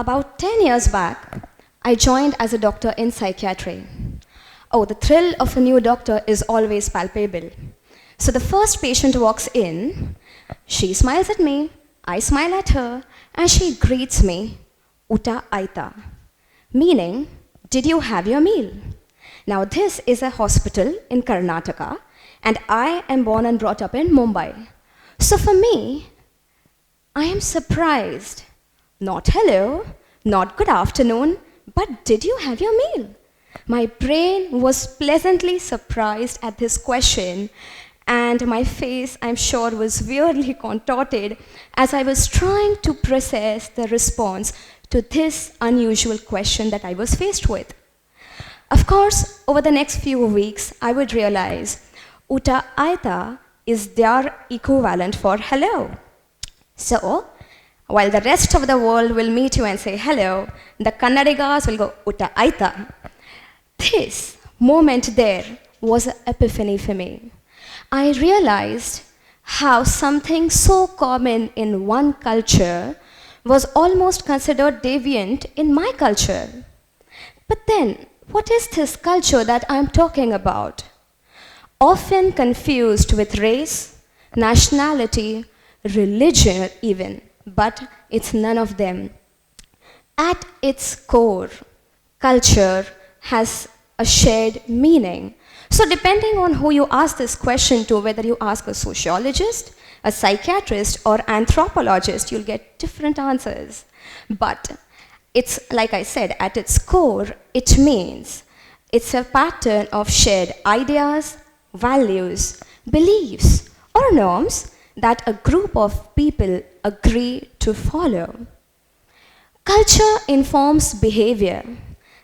About 10 years back, I joined as a doctor in psychiatry. Oh, the thrill of a new doctor is always palpable. So the first patient walks in, she smiles at me, I smile at her, and she greets me, Uta Aita, meaning, did you have your meal? Now this is a hospital in Karnataka, and I am born and brought up in Mumbai. So for me, I am surprised. Not hello, not good afternoon, but did you have your meal? My brain was pleasantly surprised at this question, and my face, I'm sure, was weirdly contorted as I was trying to process the response to this unusual question that I was faced with. Of course, over the next few weeks, I would realize Uta Aita is their equivalent for hello. So, while the rest of the world will meet you and say hello, the Kannadigas will go Uta Aita. This moment there was an epiphany for me. I realized how something so common in one culture was almost considered deviant in my culture. But then, what is this culture that I'm talking about? Often confused with race, nationality, religion even, but it's none of them. At its core, culture has a shared meaning. So depending on who you ask this question to, whether you ask a sociologist, a psychiatrist, or anthropologist, you'll get different answers. But it's, like I said, at its core, it means it's a pattern of shared ideas, values, beliefs, or norms that a group of people agree to follow. Culture informs behavior.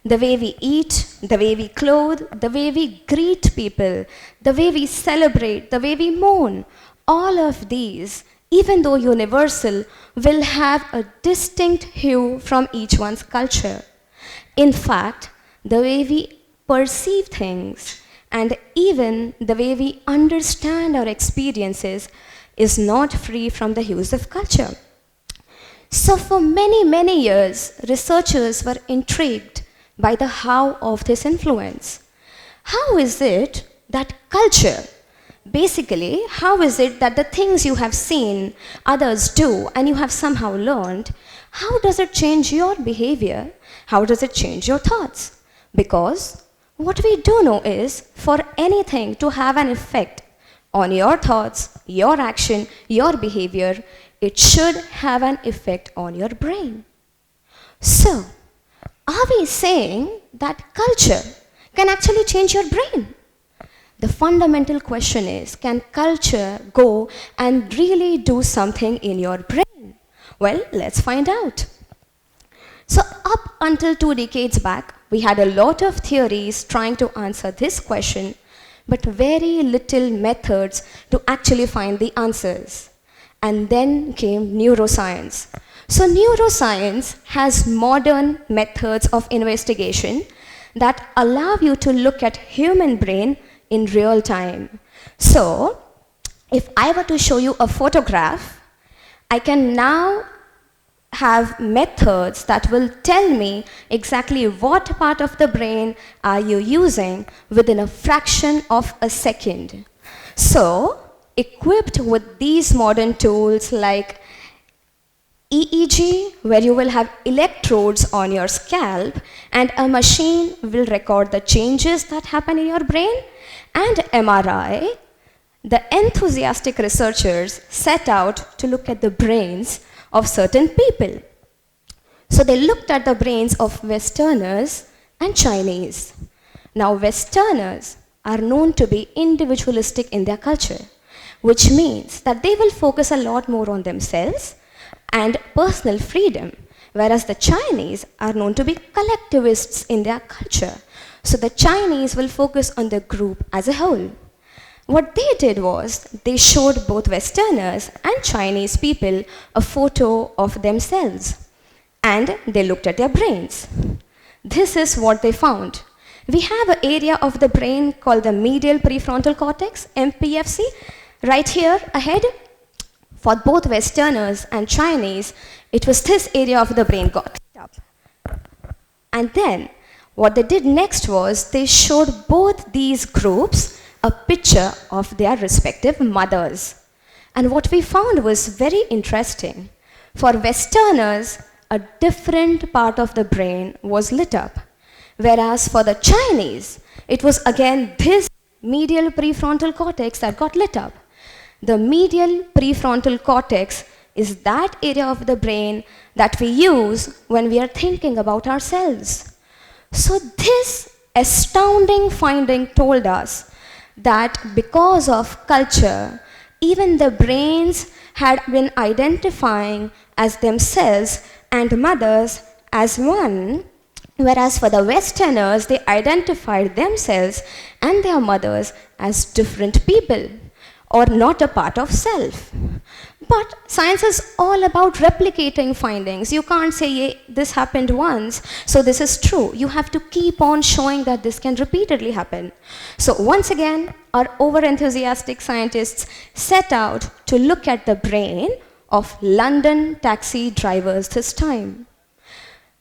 The way we eat, the way we clothe, the way we greet people, the way we celebrate, the way we mourn, all of these, even though universal, will have a distinct hue from each one's culture. In fact, the way we perceive things and even the way we understand our experiences is not free from the hues of culture. So for many, many years, researchers were intrigued by the how of this influence. How is it that culture, basically, how is it that the things you have seen others do and you have somehow learned, how does it change your behavior? How does it change your thoughts? Because what we do know is, for anything to have an effect on your thoughts, your action, your behavior, it should have an effect on your brain. So, are we saying that culture can actually change your brain? The fundamental question is, can culture go and really do something in your brain? Well, let's find out. So up until 2 decades back, we had a lot of theories trying to answer this question, but very little methods to actually find the answers. And then came neuroscience. So neuroscience has modern methods of investigation that allow you to look at human brain in real time. So if I were to show you a photograph, I can now have methods that will tell me exactly what part of the brain are you using within a fraction of a second. So equipped with these modern tools like EEG, where you will have electrodes on your scalp and a machine will record the changes that happen in your brain, and MRI, the enthusiastic researchers set out to look at the brains of certain people. So they looked at the brains of Westerners and Chinese. Now Westerners are known to be individualistic in their culture, which means that they will focus a lot more on themselves and personal freedom, whereas the Chinese are known to be collectivists in their culture. So the Chinese will focus on the group as a whole. What they did was, they showed both Westerners and Chinese people a photo of themselves, and they looked at their brains. This is what they found. We have an area of the brain called the medial prefrontal cortex, MPFC, right here ahead. For both Westerners and Chinese, it was this area of the brain got up. And then what they did next was they showed both these groups a picture of their respective mothers. And what we found was very interesting. For Westerners, a different part of the brain was lit up. Whereas for the Chinese, it was again this medial prefrontal cortex that got lit up. The medial prefrontal cortex is that area of the brain that we use when we are thinking about ourselves. So this astounding finding told us that because of culture, even the brains had been identifying as themselves and mothers as one, whereas for the Westerners, they identified themselves and their mothers as different people or not a part of self. But science is all about replicating findings. You can't say, yeah, this happened once, so this is true. You have to keep on showing that this can repeatedly happen. So once again, our over-enthusiastic scientists set out to look at the brain of London taxi drivers this time.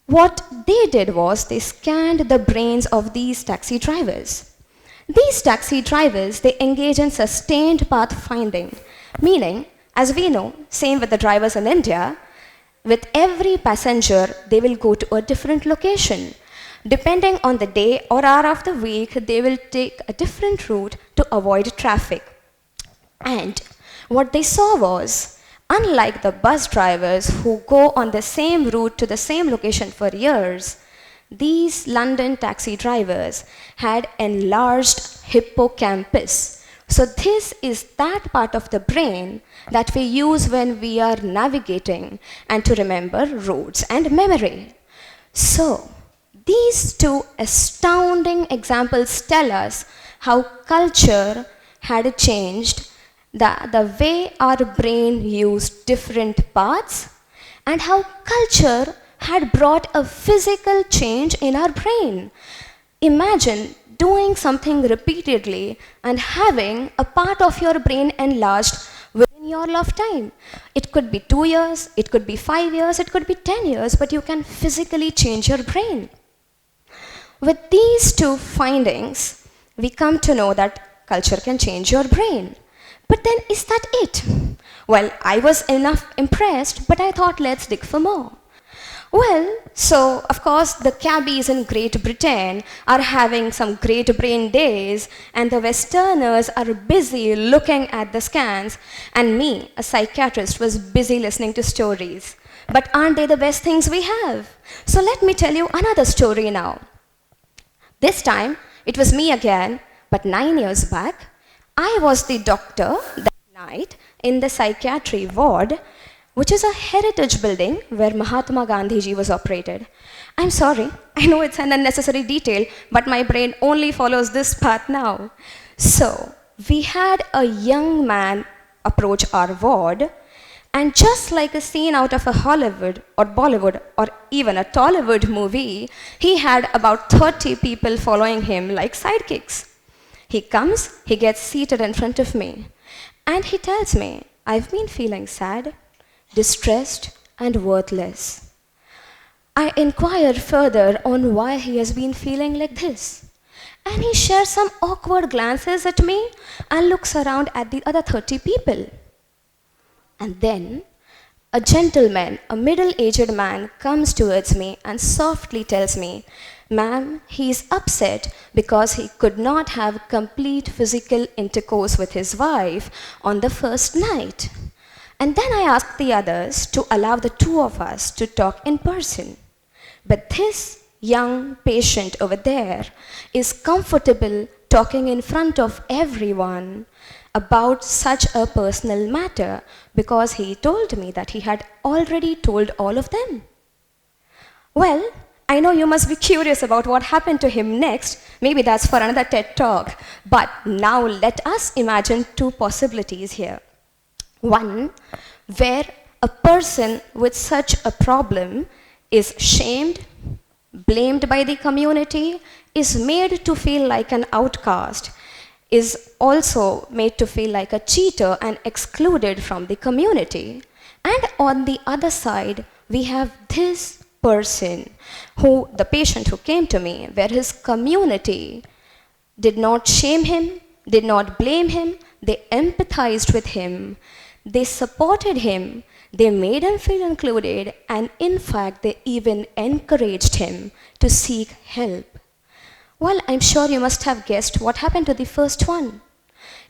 What they did was they scanned the brains of these taxi drivers. These taxi drivers, they engage in sustained path finding, meaning, as we know, same with the drivers in India, with every passenger, they will go to a different location. Depending on the day or hour of the week, they will take a different route to avoid traffic. And what they saw was, unlike the bus drivers who go on the same route to the same location for years, these London taxi drivers had enlarged hippocampus. So this is that part of the brain that we use when we are navigating and to remember routes and memory. So these two astounding examples tell us how culture had changed the way our brain used different parts and how culture had brought a physical change in our brain. Imagine doing something repeatedly and having a part of your brain enlarged within your lifetime. It could be 2 years, it could be 5 years, it could be 10 years, but you can physically change your brain. With these two findings, we come to know that culture can change your brain. But then is that it? Well, I was enough impressed, but I thought let's dig for more. Well, so of course the cabbies in Great Britain are having some great brain days and the Westerners are busy looking at the scans and me, a psychiatrist, was busy listening to stories. But aren't they the best things we have? So let me tell you another story now. This time it was me again, but 9 years back, I was the doctor that night in the psychiatry ward, which is a heritage building where Mahatma Gandhi ji was operated. I'm sorry, I know it's an unnecessary detail, but my brain only follows this path now. So, we had a young man approach our ward, and just like a scene out of a Hollywood or Bollywood or even a Tollywood movie, he had about 30 people following him like sidekicks. He comes, he gets seated in front of me, and he tells me, I've been feeling sad, distressed and worthless. I inquire further on why he has been feeling like this. And he shares some awkward glances at me and looks around at the other 30 people. And then a gentleman, a middle-aged man, comes towards me and softly tells me, Ma'am, he is upset because he could not have complete physical intercourse with his wife on the first night. And then I asked the others to allow the two of us to talk in person. But this young patient over there is comfortable talking in front of everyone about such a personal matter because he told me that he had already told all of them. Well, I know you must be curious about what happened to him next. Maybe that's for another TED Talk. But now let us imagine two possibilities here. One, where a person with such a problem is shamed, blamed by the community, is made to feel like an outcast, is also made to feel like a cheater and excluded from the community. And on the other side, we have this person, the patient who came to me, where his community did not shame him, did not blame him, they empathized with him, they supported him, they made him feel included, and in fact, they even encouraged him to seek help. Well, I'm sure you must have guessed what happened to the first one.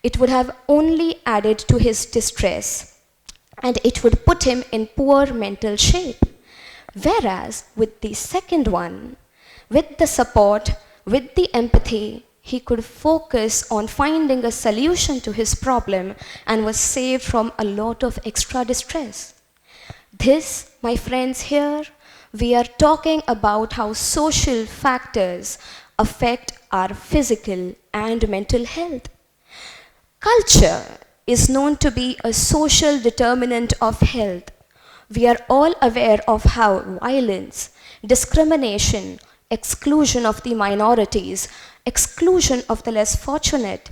It would have only added to his distress, and it would put him in poor mental shape. Whereas with the second one, with the support, with the empathy, he could focus on finding a solution to his problem and was saved from a lot of extra distress. This, my friends, here we are talking about how social factors affect our physical and mental health. Culture is known to be a social determinant of health. We are all aware of how violence, discrimination, exclusion of the minorities, exclusion of the less fortunate,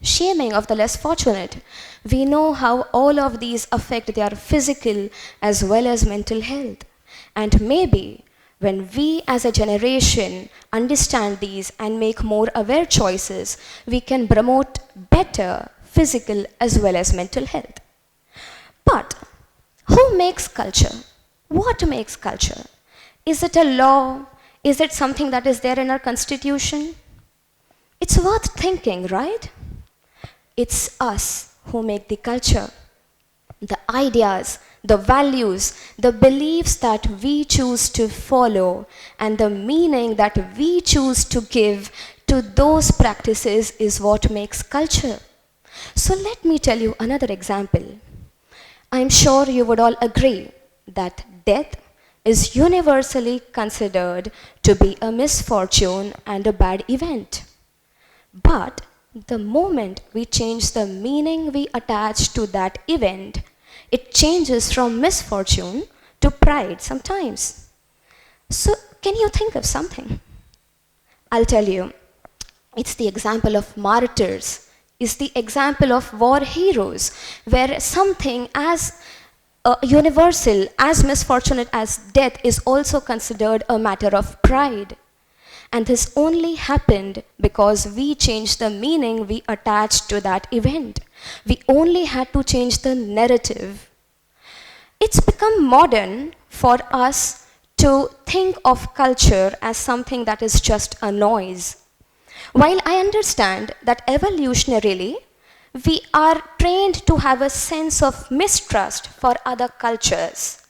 shaming of the less fortunate, we know how all of these affect their physical as well as mental health. And maybe when we as a generation understand these and make more aware choices, we can promote better physical as well as mental health. But who makes culture? What makes culture? Is it a law? Is it something that is there in our constitution? It's worth thinking, right? It's us who make the culture. The ideas, the values, the beliefs that we choose to follow, and the meaning that we choose to give to those practices is what makes culture. So let me tell you another example. I'm sure you would all agree that death is universally considered to be a misfortune and a bad event. But the moment we change the meaning we attach to that event, it changes from misfortune to pride sometimes. So can you think of something? I'll tell you. It's the example of martyrs. It's the example of war heroes, where something as universal, as misfortunate as death is also considered a matter of pride. And this only happened because we changed the meaning we attached to that event. We only had to change the narrative. It's become modern for us to think of culture as something that is just a noise. While I understand that evolutionarily, we are trained to have a sense of mistrust for other cultures.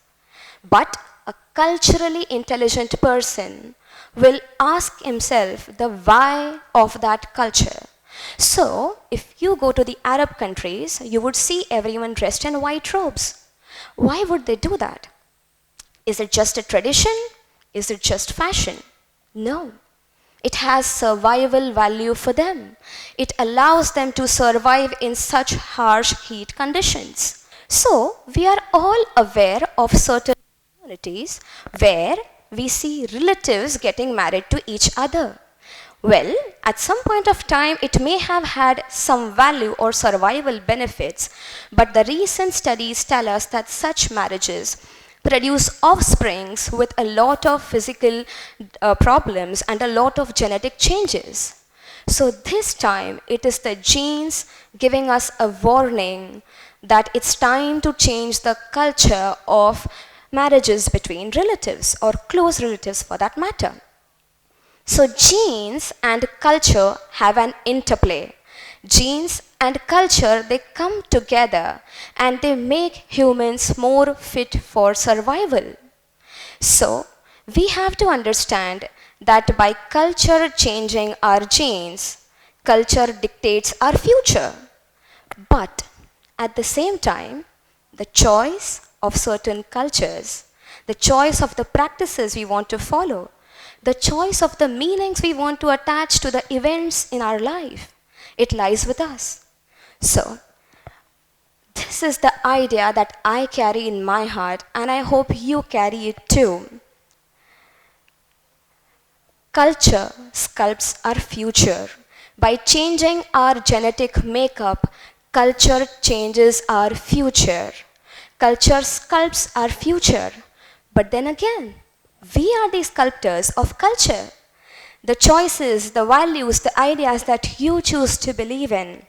But a culturally intelligent person will ask himself the why of that culture. So, if you go to the Arab countries, you would see everyone dressed in white robes. Why would they do that? Is it just a tradition? Is it just fashion? No. It has survival value for them. It allows them to survive in such harsh heat conditions. So, we are all aware of certain communities where we see relatives getting married to each other. Well, at some point of time, it may have had some value or survival benefits, but the recent studies tell us that such marriages produce offsprings with a lot of physical problems and a lot of genetic changes. So this time, it is the genes giving us a warning that it's time to change the culture of marriages between relatives or close relatives for that matter. So genes and culture have an interplay. Genes and culture, they come together and they make humans more fit for survival. So we have to understand that by culture changing our genes, culture dictates our future. But at the same time, the choice of certain cultures, the choice of the practices we want to follow, the choice of the meanings we want to attach to the events in our life, it lies with us. So, this is the idea that I carry in my heart, and I hope you carry it too. Culture sculpts our future. By changing our genetic makeup, culture changes our future. Culture sculpts our future. But then again, We are the sculptors of culture. The choices, the values, the ideas that you choose to believe in,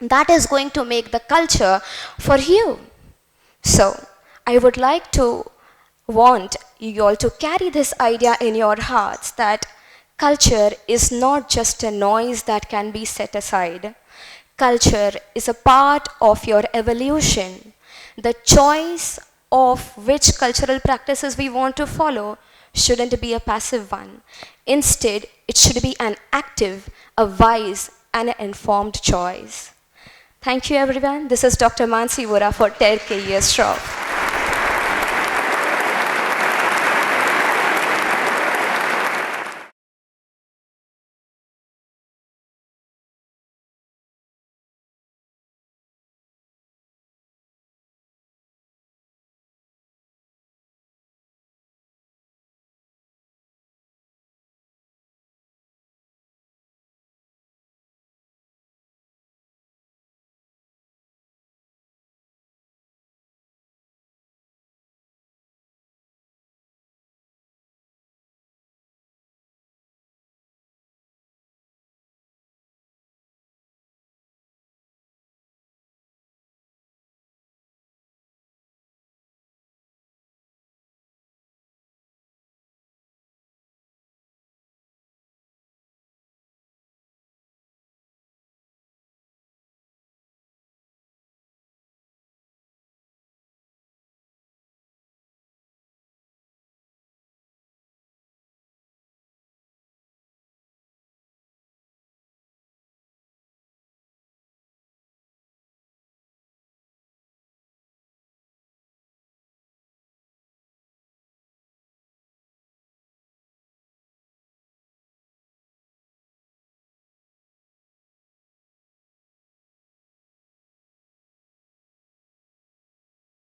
that is going to make the culture for you. So, I would like to want you all to carry this idea in your hearts that culture is not just a noise that can be set aside. Culture is a part of your evolution. The choice of which cultural practices we want to follow shouldn't be a passive one. Instead, it should be an active, a wise, and an informed choice. Thank you, everyone. This is Dr. Mansi Vora for TEDxKESS Shroff.